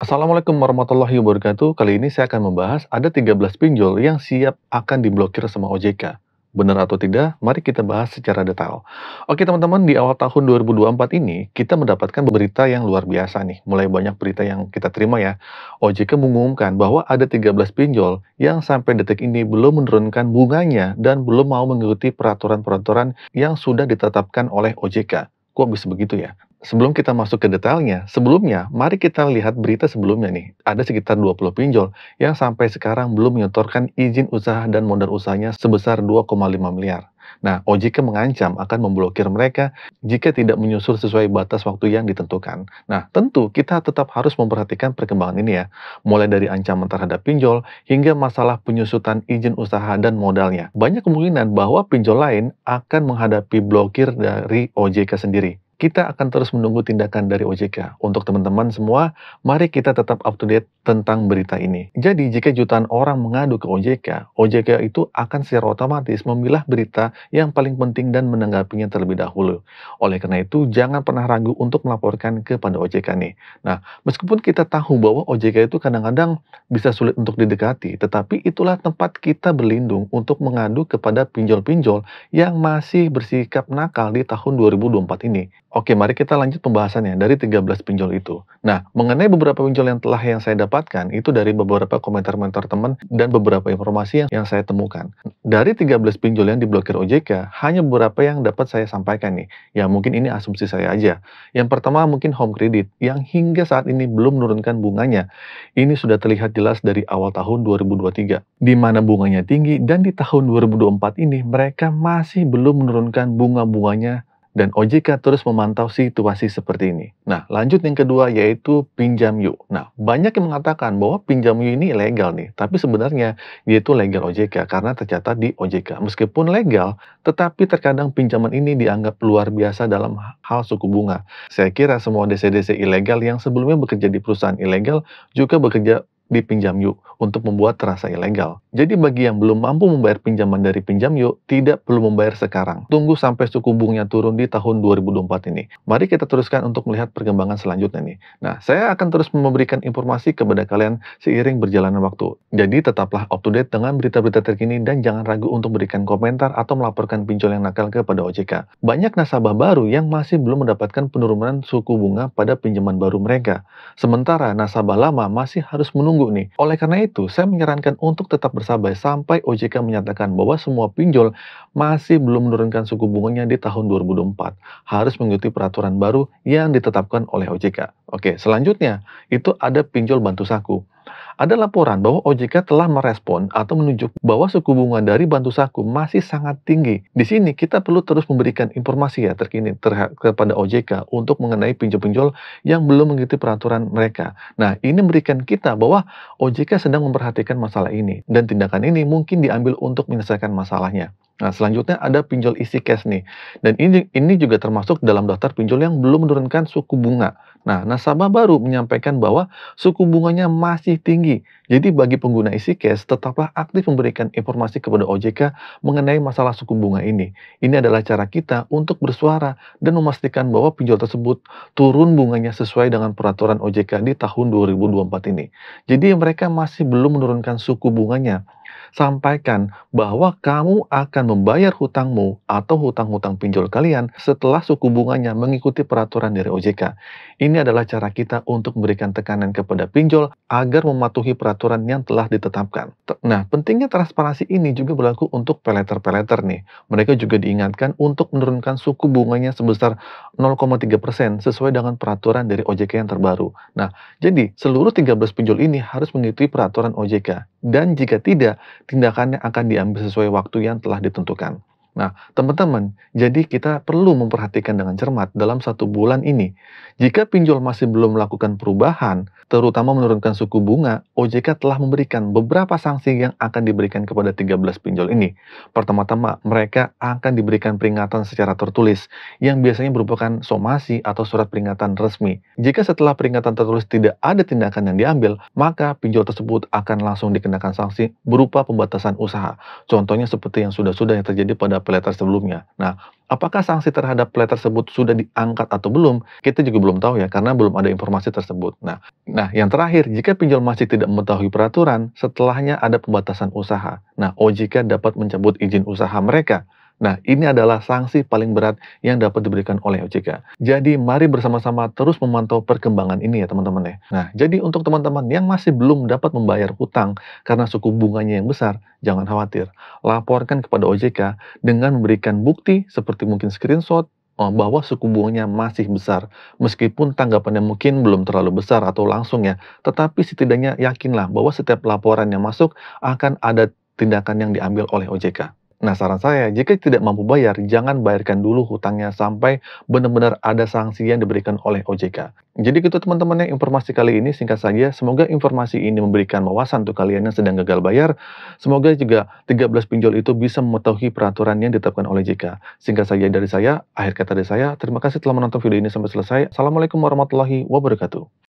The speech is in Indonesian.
Assalamualaikum warahmatullahi wabarakatuh. Kali ini saya akan membahas ada 13 pinjol yang siap akan diblokir sama OJK. Benar atau tidak? Mari kita bahas secara detail. Oke teman-teman, di awal tahun 2024 ini kita mendapatkan berita yang luar biasa nih. Mulai banyak berita yang kita terima ya. OJK mengumumkan bahwa ada 13 pinjol yang sampai detik ini belum menurunkan bunganya dan belum mau mengikuti peraturan-peraturan yang sudah ditetapkan oleh OJK. Kok bisa begitu ya? Sebelum kita masuk ke detailnya, sebelumnya mari kita lihat berita sebelumnya nih. Ada sekitar 20 pinjol yang sampai sekarang belum menyetorkan izin usaha dan modal usahanya sebesar 2,5 miliar. Nah, OJK mengancam akan memblokir mereka jika tidak menyusul sesuai batas waktu yang ditentukan. Nah, tentu kita tetap harus memperhatikan perkembangan ini ya, mulai dari ancaman terhadap pinjol hingga masalah penyusutan izin usaha dan modalnya. Banyak kemungkinan bahwa pinjol lain akan menghadapi blokir dari OJK sendiri. Kita akan terus menunggu tindakan dari OJK. Untuk teman-teman semua, mari kita tetap up to date tentang berita ini. Jadi, jika jutaan orang mengadu ke OJK, OJK itu akan secara otomatis memilah berita yang paling penting dan menanggapinya terlebih dahulu. Oleh karena itu, jangan pernah ragu untuk melaporkan kepada OJK nih. Nah, meskipun kita tahu bahwa OJK itu kadang-kadang bisa sulit untuk didekati, tetapi itulah tempat kita berlindung untuk mengadu kepada pinjol-pinjol yang masih bersikap nakal di tahun 2024 ini. Oke, mari kita lanjut pembahasannya dari 13 pinjol itu. Nah, mengenai beberapa pinjol yang saya dapatkan, itu dari beberapa komentar-komentar teman dan beberapa informasi yang saya temukan. Dari 13 pinjol yang diblokir OJK, hanya beberapa yang dapat saya sampaikan nih. Ya, mungkin ini asumsi saya aja. Yang pertama mungkin Home Credit, yang hingga saat ini belum menurunkan bunganya. Ini sudah terlihat jelas dari awal tahun 2023, di mana bunganya tinggi, dan di tahun 2024 ini mereka masih belum menurunkan bunga-bunganya dan OJK terus memantau situasi seperti ini. Nah, lanjut yang kedua yaitu pinjam yuk. Nah, banyak yang mengatakan bahwa pinjam yuk ini ilegal nih, tapi sebenarnya dia itu legal OJK karena tercatat di OJK. Meskipun legal, tetapi terkadang pinjaman ini dianggap luar biasa dalam hal suku bunga. Saya kira semua DC-DC ilegal yang sebelumnya bekerja di perusahaan ilegal juga bekerja di pinjam yuk untuk membuat terasa ilegal. Jadi bagi yang belum mampu membayar pinjaman dari pinjam yuk, tidak perlu membayar sekarang. Tunggu sampai suku bunganya turun di tahun 2024 ini. Mari kita teruskan untuk melihat perkembangan selanjutnya nih. Nah, saya akan terus memberikan informasi kepada kalian seiring berjalannya waktu. Jadi tetaplah up to date dengan berita-berita terkini dan jangan ragu untuk berikan komentar atau melaporkan pinjol yang nakal kepada OJK. Banyak nasabah baru yang masih belum mendapatkan penurunan suku bunga pada pinjaman baru mereka. Sementara nasabah lama masih harus menunggu nih. Oleh karena itu, saya menyarankan untuk tetap bersabar sampai OJK menyatakan bahwa semua pinjol masih belum menurunkan suku bunganya di tahun 2024. Harus mengikuti peraturan baru yang ditetapkan oleh OJK. Oke, selanjutnya itu ada pinjol bantu saku. Ada laporan bahwa OJK telah merespon atau menunjuk bahwa suku bunga dari bantu saku masih sangat tinggi. Di sini kita perlu terus memberikan informasi ya terkini kepada OJK untuk mengenai pinjol-pinjol yang belum mengikuti peraturan mereka. Nah, ini memberikan kita bahwa OJK sedang memperhatikan masalah ini dan tindakan ini mungkin diambil untuk menyelesaikan masalahnya. Nah, selanjutnya ada pinjol isi cash nih. Dan ini juga termasuk dalam daftar pinjol yang belum menurunkan suku bunga. Nah, nasabah baru menyampaikan bahwa suku bunganya masih tinggi. Jadi bagi pengguna isi cash, tetaplah aktif memberikan informasi kepada OJK mengenai masalah suku bunga ini. Ini adalah cara kita untuk bersuara dan memastikan bahwa pinjol tersebut turun bunganya sesuai dengan peraturan OJK di tahun 2024 ini. Jadi mereka masih belum menurunkan suku bunganya. Sampaikan bahwa kamu akan membayar hutangmu atau hutang-hutang pinjol kalian setelah suku bunganya mengikuti peraturan dari OJK. Ini adalah cara kita untuk memberikan tekanan kepada pinjol agar mematuhi peraturan yang telah ditetapkan. Nah, pentingnya transparansi ini juga berlaku untuk peleter-peleter nih. Mereka juga diingatkan untuk menurunkan suku bunganya sebesar 0,3% sesuai dengan peraturan dari OJK yang terbaru. Nah, jadi seluruh 13 pinjol ini harus mengikuti peraturan OJK. Dan jika tidak, tindakannya akan diambil sesuai waktu yang telah ditentukan. Nah, teman-teman, jadi kita perlu memperhatikan dengan cermat dalam 1 bulan ini. Jika pinjol masih belum melakukan perubahan, terutama menurunkan suku bunga, OJK telah memberikan beberapa sanksi yang akan diberikan kepada 13 pinjol ini. Pertama-tama, mereka akan diberikan peringatan secara tertulis, yang biasanya merupakan somasi atau surat peringatan resmi. Jika setelah peringatan tertulis tidak ada tindakan yang diambil, maka pinjol tersebut akan langsung dikenakan sanksi berupa pembatasan usaha. Contohnya seperti yang sudah-sudah yang terjadi pada pay later sebelumnya. Nah, apakah sanksi terhadap pay tersebut sudah diangkat atau belum? Kita juga belum tahu ya, karena belum ada informasi tersebut. Nah, yang terakhir, jika pinjol masih tidak mengetahui peraturan, setelahnya ada pembatasan usaha. Nah, OJK dapat mencabut izin usaha mereka. Nah, ini adalah sanksi paling berat yang dapat diberikan oleh OJK. Jadi, mari bersama-sama terus memantau perkembangan ini ya teman-teman ya. Nah, jadi untuk teman-teman yang masih belum dapat membayar hutang karena suku bunganya yang besar, jangan khawatir. Laporkan kepada OJK dengan memberikan bukti seperti mungkin screenshot bahwa suku bunganya masih besar. Meskipun tanggapannya mungkin belum terlalu besar atau langsung ya, tetapi setidaknya yakinlah bahwa setiap laporan yang masuk akan ada tindakan yang diambil oleh OJK. Nah, saran saya, jika tidak mampu bayar, jangan bayarkan dulu hutangnya sampai benar-benar ada sanksi yang diberikan oleh OJK. Jadi gitu teman-teman ya, informasi kali ini singkat saja. Semoga informasi ini memberikan wawasan untuk kalian yang sedang gagal bayar. Semoga juga 13 pinjol itu bisa mematuhi peraturan yang ditetapkan oleh OJK. Singkat saja dari saya, akhir kata dari saya, terima kasih telah menonton video ini sampai selesai. Assalamualaikum warahmatullahi wabarakatuh.